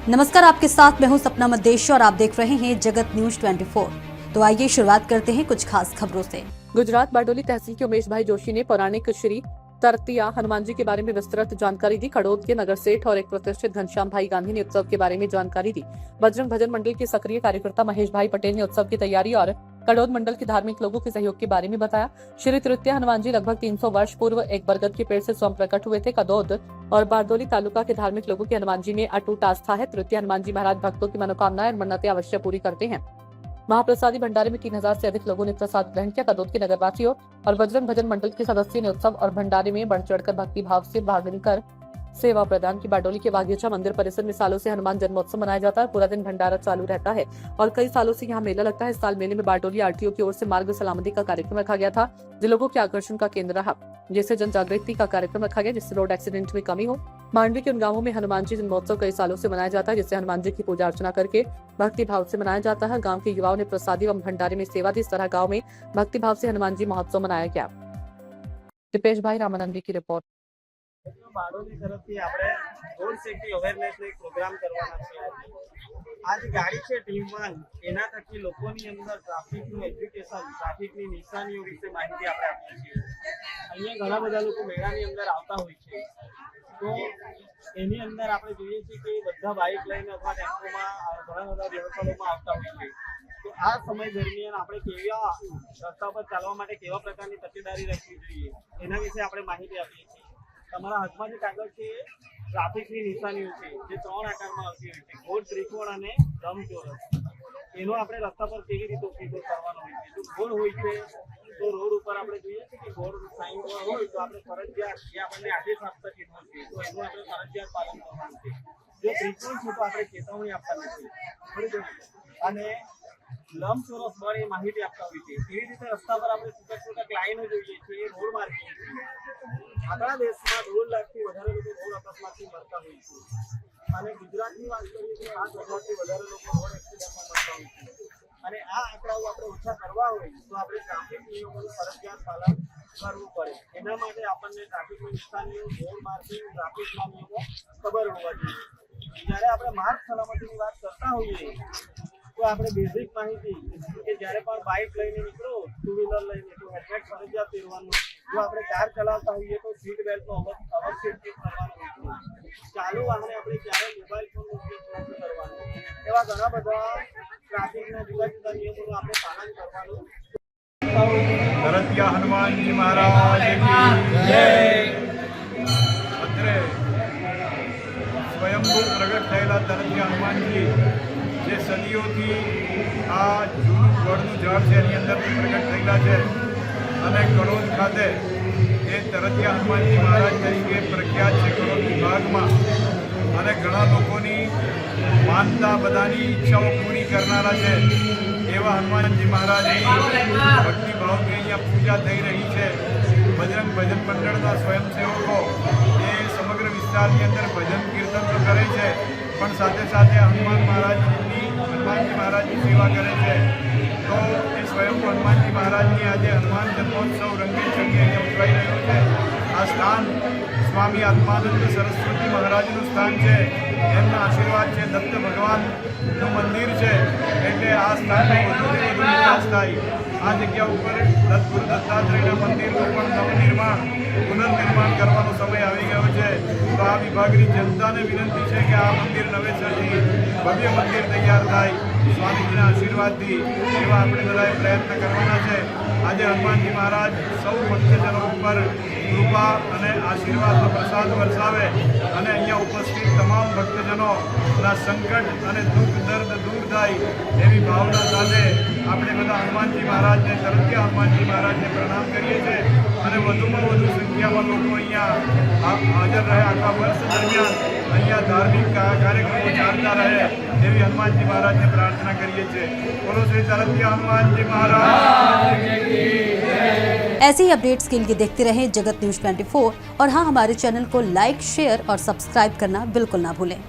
नमस्कार, आपके साथ मैं हूं सपना मदेश और आप देख रहे हैं जगत न्यूज 24। तो आइए शुरुआत करते हैं कुछ खास खबरों से। गुजरात बारडोली तहसील के उमेश भाई जोशी ने पौराणिक श्री तरतिया हनुमान जी के बारे में विस्तृत जानकारी दी। खड़ोद के नगर सेठ और एक प्रतिष्ठित घनश्याम भाई गांधी ने उत्सव के बारे में जानकारी दी। बजरंग भजन मंडल के सक्रिय कार्यकर्ता महेश भाई पटेल ने उत्सव की तैयारी और खड़ोद मंडल के धार्मिक लोगों के सहयोग के बारे में बताया। श्री तृतीया हनुमान जी लगभग 300 वर्ष पूर्व एक बरगद के पेड़ से स्वयं प्रकट हुए थे। खड़ोद और बारडोली तालुका के धार्मिक लोगों की हनुमान जी में अटूट आस्था है। तृतीया हनुमान जी महाराज भक्तों की मनोकामनाएं और मन्नतें अवश्य पूरी करते हैं। महाप्रसादी भंडारे में 3000 से अधिक लोगों ने प्रसाद ग्रहण किया। खड़ोद के नगरवासियों और बजरंग भजन मंडल के सदस्यों ने उत्सव और भंडारे में बढ़ चढ़कर भक्ति भाव से भाग लेकर सेवा प्रदान की। बारडोली के बागीचा मंदिर परिसर में सालों से हनुमान जन्मोत्सव मनाया जाता है। पूरा दिन भंडारा चालू रहता है और कई सालों से यहाँ मेला लगता है। इस साल मेले में बारडोली आरटीओ की ओर से मार्ग सलामती का कार्यक्रम रखा गया था, जो लोगों के आकर्षण का केंद्र रहा। जैसे जन जागृति का कार्यक्रम रखा गया, जिससे रोड एक्सीडेंट में कमी हो। मांडवी के उन गांवों में हनुमान जी जन्मोत्सव कई सालों से मनाया जाता है, जिससे हनुमान जी की पूजा अर्चना करके भक्ति भाव से मनाया जाता है। गांव के युवाओं ने प्रसादी एवं भंडारे में सेवा दी। इस तरह गांव में भक्ति भाव से हनुमान जी महोत्सव मनाया गया। दिपेश भाई रामानंदी की रिपोर्ट। બારડોલી તરફથી આપણે રોડ સેફટી અવેરનેસનો એક પ્રોગ્રામ કરવાના છે। આ જે ગાડી છે ટીમ 1 એના થકી લોકોની અંદર ટ્રાફિકનું એજ્યુકેશન, ટ્રાફિકની નિશાનીઓ વિશે માહિતી આપણે આપીએ છીએ। અહીંયા ઘણા બધા લોકો મેળાની અંદર આવતા હોય છે, તો એની અંદર આપણે જોઈએ છીએ કે બધા બાઇક લઈને અથવા ટેમ્પોમાં ઘણા બધા વ્યવસાયોમાં આવતા હોય છે। તો આ સમય દરમિયાન આપણે કેવા રસ્તા પર ચાલવા માટે કેવા પ્રકારની તકેદારી રાખવી જોઈએ એના વિશે આપણે માહિતી આપીએ છીએ। તમારા હાથમાં જે કાગળ છે ટ્રાફિકની નિશાનીઓ છે, જે 3 આકારમાં આવતી હોય છે, ગોળ, ત્રિકોણ અને લંબચોરસ। એનો આપણે રસ્તા પર કેવી રીતે ઉપયોગ કરવાનો હોય છે। જો ગોળ હોય છે તો રોડ ઉપર આપણે જોઈએ છીએ કે ગોળ સાઈન બોર્ડ હોય તો આપણે ફરજિયાત જે આપણને આદેશ આપતા ચિહ્નો છે તો એનું આપણે ફરજિયાત પાલન કરવાનું છે। જો ત્રિકોણ છે તો આપણે ચેતવણી આપવાની છે, બરાબર। અને લંબચોરસ પર એ માહિતી આપતા હોય છે। એવી રીતે રસ્તા પર આપણે છૂટક લાઈનો જોઈએ છીએ, એ રોડ માર્કિંગ છે। આપણા દેશમાં 2 લાખથી વધારે લોકો રોડ અકસ્માતથી મરતા હોય છે અને ગુજરાતની વાત કરીએ તો 8,000થી વધારે લોકો રોડ એક્સિડન્ટમાં મરતા હોય છે। અને આ આંકડાઓ આપણે ઓછા કરવા હોય તો આપણે ટ્રાફિક નિયમોનું ફરજિયાત પાલન કરવું પડે। એના માટે આપણને ટ્રાફિકની નિશાનીઓ, રોડ માર્કિંગ, ટ્રાફિકના નિયમો ખબર હોવા જોઈએ। જ્યારે આપણે માર્ગ સલામતીની વાત કરતા હોઈએ તો આપણે બેઝિક માહિતી કે જ્યારે પણ બાઇક લઈને નીકળો, 2 વ્હીલર લઈને, તો હેલ્મેટ ફરજિયાત પહેરવાનું। જો આપણે કાર ચલાવતા હોઈએ તો સીટ બેલ્ટનો અવશ્ય ઉપયોગ કરવાનો હોય છે। ચાલુ વાહને આપણે ક્યારેય મોબાઈલ ફોનનો ઉપયોગ નથી કરવાનો। એવા ઘણા બધા ટ્રાફિકના જુદા જુદા નિયમોનું આપણે પાલન કરવાનું। तरतिया हनुमान जी महाराज की जय। અત્રે સ્વયંભૂ પ્રગટ થયેલા તરતિયા હનુમાનજી જે સદીઓથી આ જૂનું વડનું ઝાડ છે એની અંદરથી પ્રગટ થયેલા છે અને કડોદ ખાતે એ તરતિયા હનુમાનજી મહારાજ તરીકે પ્રખ્યાત છે કડોદ વિભાગમાં। અને ઘણા લોકોની માનતા, બધાની ઈચ્છાઓ પૂરી કરનારા છે એવા હનુમાનજી મહારાજની ભક્તિભાવથી અહીંયા પૂજા થઈ રહી છે। બજરંગ ભજન મંડળના સ્વયંસેવકો એ સમગ્ર વિસ્તારની અંદર ભજન કીર્તન તો કરે છે, પણ સાથે સાથે હનુમાનજી મહારાજની સેવા કરે છે। તો એ સ્વયંભૂ હનુમાનજી મહારાજની આજે હનુમાન જન્મોત્સવ રંગે ચંગે અહીંયા ઉજવાઈ રહ્યો છે। આ સ્થાન સ્વામી આત્માનંદ સરસ્વતી મહારાજનું સ્થાન છે, એમના આશીર્વાદ છે। દત્ત ભગવાનનું મંદિર છે એટલે આ સ્થાનનો વધુથી વધુ વિકાસ થાય। આ જગ્યા ઉપર દત્તગુરુ દત્તાત્રેયના મંદિરનું પણ નવનિર્માણ, પુનર્નિર્માણ કરવાનો સમય આવી ગયો છે। તો આ વિભાગની જનતાને વિનંતી છે કે આ મંદિર નવેસરથી ભવ્ય મંદિર તૈયાર થાય સ્વામીજીના આશીર્વાદથી, એવા આપણે બધાએ પ્રયત્ન કરવાના છે। આજે હનુમાનજી મહારાજ સૌ ભક્તજનો ઉપર કૃપા અને આશીર્વાદનો પ્રસાદ વરસાવે અને અહીંયા ઉપસ્થિત તમામ ભક્તજનોના સંકટ અને દુઃખ દર્દ દૂર થાય એવી ભાવના સાથે આપણે બધા હનુમાનજી મહારાજને, તરતિયા હનુમાનજી મહારાજને પ્રણામ કરીએ છીએ અને વધુમાં વધુ સંખ્યામાં લોકો અહીંયા હાજર રહે, આખા વર્ષ દરમિયાન અહીંયા ધાર્મિક કાર્યક્રમો ચાલતા રહે એવી હનુમાનજી મહારાજને પ્રાર્થના કરીએ છીએ। બોલો શ્રી તરતિયા हनुमानजी महाराज की जय। ऐसे ही अपडेट्स के लिए देखते रहें जगत न्यूज 24 और हाँ, हमारे चैनल को लाइक, शेयर और सब्सक्राइब करना बिल्कुल ना भूलें।